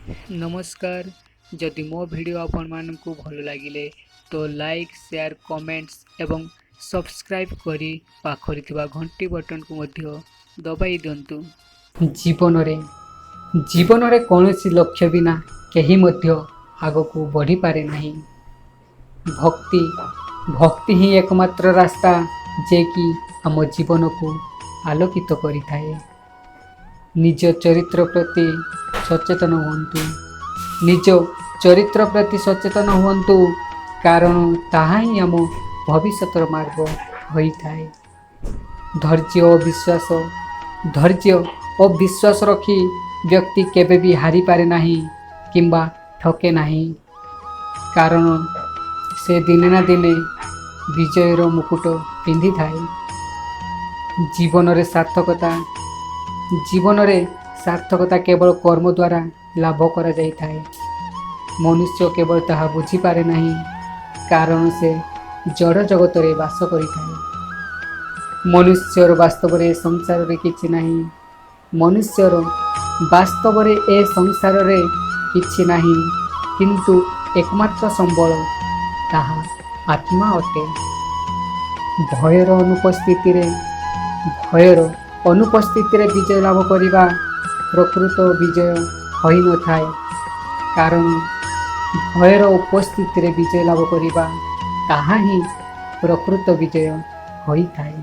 नमस्कार। जदि मो वीडियो आपण मानकु भल लागिले तो लाइक शेयर कमेंट्स एवं सब्सक्राइब करी पाखरि थिबा घंटी बटन को मध्य दबाई दियंतु। जीवन रे कौनसी लक्ष्य बिना केही मध्य आगको बढ़ी पारे नहीं। भक्ति ही एकमात्र रास्ता जे कि आम जीवन को आलोकित करि थाए। निज चरित्र प्रति सचेतन हुअन्तु। कारण ताहा ही आम भविष्य मार्ग होइथाए। धैर्य और विश्वास रखी व्यक्ति केबे भी हारी पारे नहीं किंबा ठके नहीं, कारण से दिने ना दिने विजयर मुकुट पिंधि थाए। जीवन रे सार्थकता केवल कर्म द्वारा लाभ करा जाई थाए। मनुष्य केवल ताहा बुझी पारे नहीं, कारण से जड़ जगत रे वास करि थाए। मनुष्यर वास्तव रे संसार रे किछि नहीं। मनुष्यर वास्तव रे ए संसार रे किछि नहीं, किंतु एकमात्र संबल ताहा आत्मा अटे। भयर अनुपस्थिति रे विजय लाभ करिबा प्रकृत विजय होई न थाए, कारण भयर उपस्थिति रे विजय लाभ करिबा ताहा ही प्रकृत विजय होई थाए।